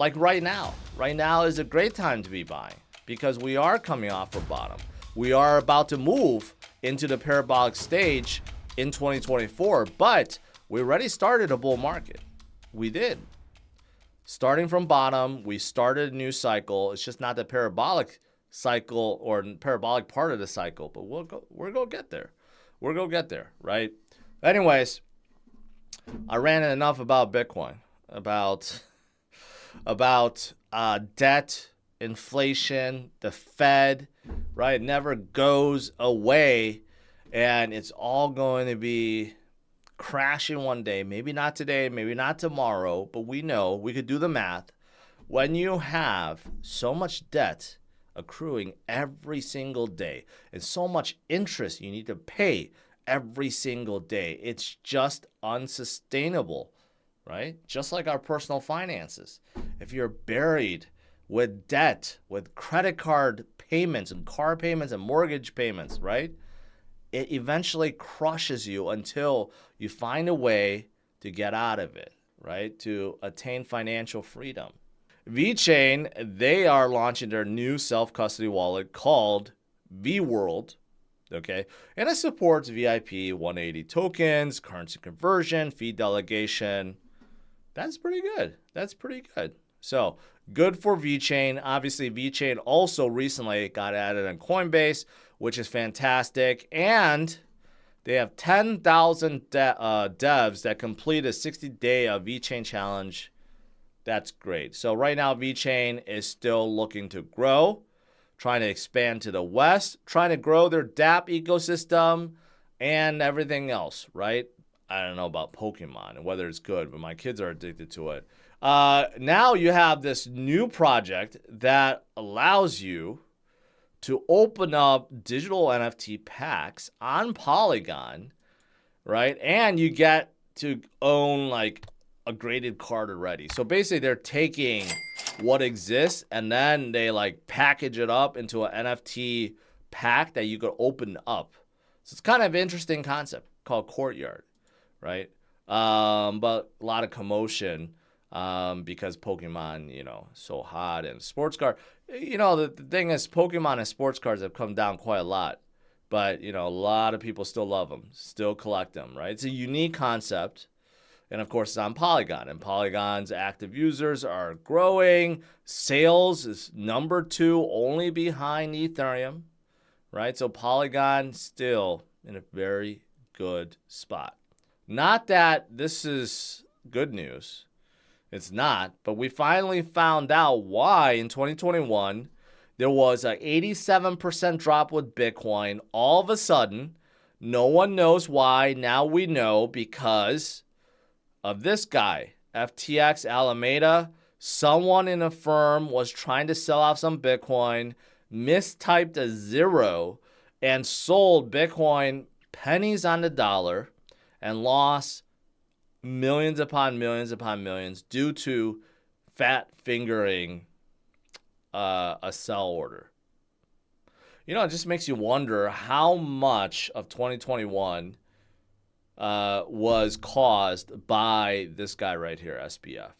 Like right now. Right now is a great time to be buying because we are coming off a bottom. We are about to move into the parabolic stage in 2024, but we already started a bull market. We did. Starting from bottom, we started a new cycle. It's just not the parabolic cycle or parabolic part of the cycle, but we're gonna get there. We're gonna get there, right? Anyways, I ran enough about Bitcoin, about debt, inflation, the Fed, right? It never goes away, and it's all going to be crashing one day. Maybe not today, maybe not tomorrow, but we know, we could do the math. When you have so much debt accruing every single day and so much interest you need to pay every single day, it's just unsustainable, right? Just like our personal finances. If you're buried with debt, with credit card payments and car payments and mortgage payments, right? It eventually crushes you until you find a way to get out of it, right? To attain financial freedom. Vechain, they are launching their new self-custody wallet called vWorld, okay? And it supports VIP 180 tokens, currency conversion, fee delegation. That's pretty good. That's pretty good. So good for Vechain. Obviously, Vechain also recently got added on Coinbase, which is fantastic. And they have 10,000 devs that complete a 60-day Vechain challenge. That's great. So right now, Vechain is still looking to grow, trying to expand to the West, trying to grow their dApp ecosystem and everything else, right? I don't know about Pokemon and whether it's good, but my kids are addicted to it. Now you have this new project that allows you to open up digital NFT packs on Polygon, right? And you get to own like a graded card already. So basically they're taking what exists and then they like package it up into an NFT pack that you could open up. So it's kind of an interesting concept called Courtyard, right? But a lot of commotion because Pokemon, you know, so hot, and sports card. You know, the thing is Pokemon and sports cards have come down quite a lot. But, you know, a lot of people still love them, still collect them, right? It's a unique concept. And of course, it's on Polygon, and Polygon's active users are growing. Sales is number 2, only behind Ethereum, right? So Polygon still in a very good spot. Not that this is good news. It's not, but we finally found out why in 2021 there was an 87% drop with Bitcoin. All of a sudden, no one knows why. Now we know because of this guy, FTX Alameda. Someone in a firm was trying to sell off some Bitcoin, mistyped a 0, and sold Bitcoin pennies on the dollar and lost millions upon millions upon millions due to fat fingering a sell order. You know, it just makes you wonder how much of 2021 was caused by this guy right here, SBF.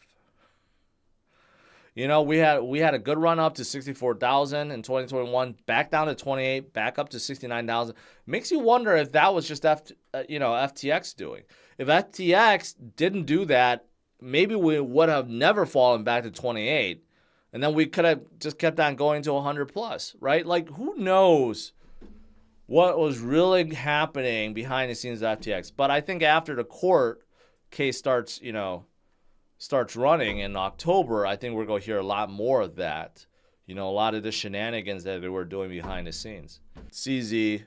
You know, we had a good run up to 64,000 in 2021, back down to 28, back up to 69,000. Makes you wonder if that was just FTX doing. If FTX didn't do that, maybe we would have never fallen back to 28, and then we could have just kept on going to 100 plus, right? Like, who knows what was really happening behind the scenes of FTX? But I think after the court case starts running in October, I think we're going to hear a lot more of that. You know, a lot of the shenanigans that they were doing behind the scenes. CZ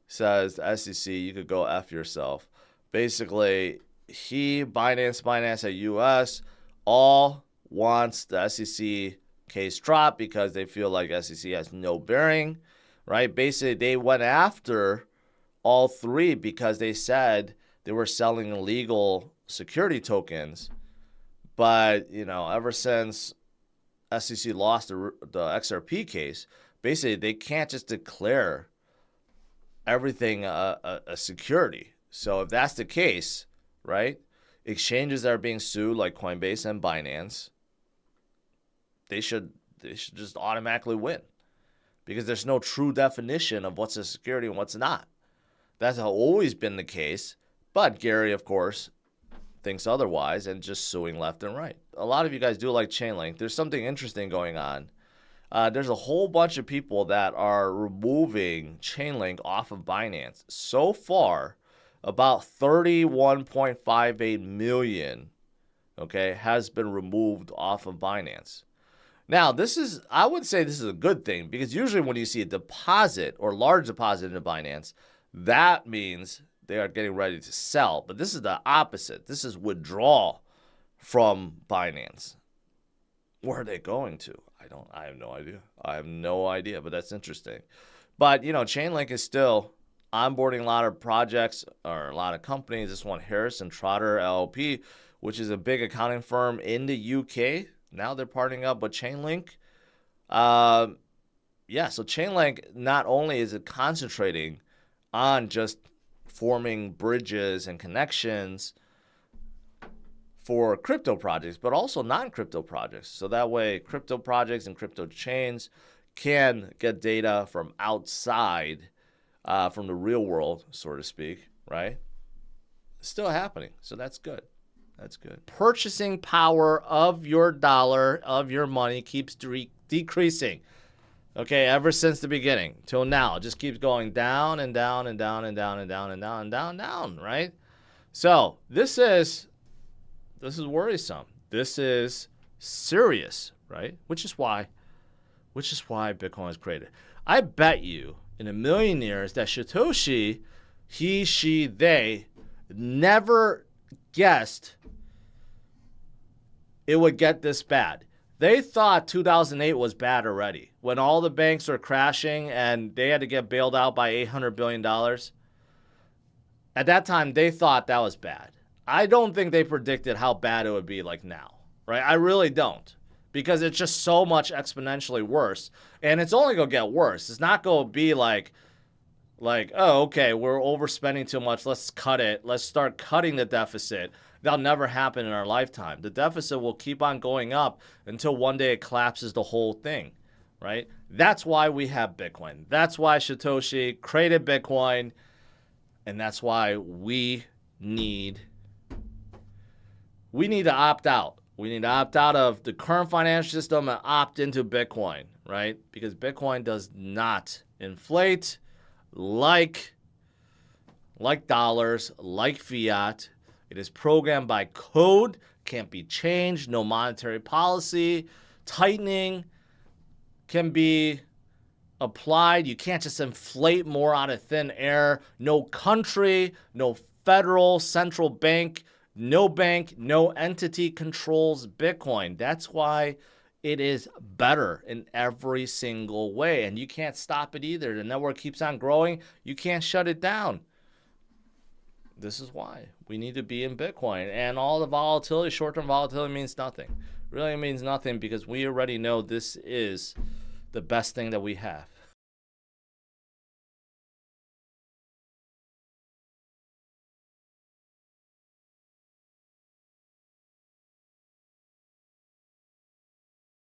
says, SEC, you could go F yourself. Basically, Binance at US, all wants the SEC case dropped because they feel like SEC has no bearing, right? Basically, they went after all three because they said they were selling illegal security tokens. But, you know, ever since SEC lost the XRP case, basically they can't just declare everything a security. So if that's the case, right, exchanges that are being sued like Coinbase and Binance, they should just automatically win, because there's no true definition of what's a security and what's not. That's always been the case. But Gary, of course, thinks otherwise and just suing left and right. A lot of you guys do like Chainlink. There's something interesting going on. There's a whole bunch of people that are removing Chainlink off of Binance. So far, about 31.58 million, okay, has been removed off of Binance. Now, I would say this is a good thing, because usually when you see a deposit or large deposit into Binance, that means they are getting ready to sell. But this is the opposite. This is withdrawal from Binance. Where are they going to? I have no idea. I have no idea, but that's interesting. But, Chainlink is still onboarding a lot of projects or a lot of companies. This one, Harrison Trotter LLP, which is a big accounting firm in the UK. Now they're partnering up with Chainlink. So Chainlink, not only is it concentrating on just forming bridges and connections for crypto projects, but also non-crypto projects. So that way, crypto projects and crypto chains can get data from outside, from the real world, so to speak, right? It's still happening, so that's good. That's good. Purchasing power of your dollar, of your money, keeps decreasing. Okay, ever since the beginning till now, it just keeps going down and down and down and down and down and down and down and down, right? So this is worrisome. This is serious, right? Which is why Bitcoin was created. I bet you in a million years that Satoshi, he, she, they never guessed it would get this bad. They thought 2008 was bad already, when all the banks were crashing and they had to get bailed out by $800 billion. At that time, they thought that was bad. I don't think they predicted how bad it would be like now, right? I really don't, because it's just so much exponentially worse, and it's only going to get worse. It's not going to be like, oh, okay, we're overspending too much, let's cut it. Let's start cutting the deficit. That'll never happen in our lifetime. The deficit will keep on going up until one day it collapses the whole thing, right? That's why we have Bitcoin. That's why Satoshi created Bitcoin, and that's why we need to opt out. We need to opt out of the current financial system and opt into Bitcoin, right? Because Bitcoin does not inflate like dollars, like fiat. It is programmed by code, can't be changed, no monetary policy. Tightening can be applied. You can't just inflate more out of thin air. No country, no federal central bank, no entity controls Bitcoin. That's why it is better in every single way. And you can't stop it either. The network keeps on growing. You can't shut it down. This is why we need to be in Bitcoin. And all the volatility, short-term volatility, means nothing. Really means nothing, because we already know this is the best thing that we have.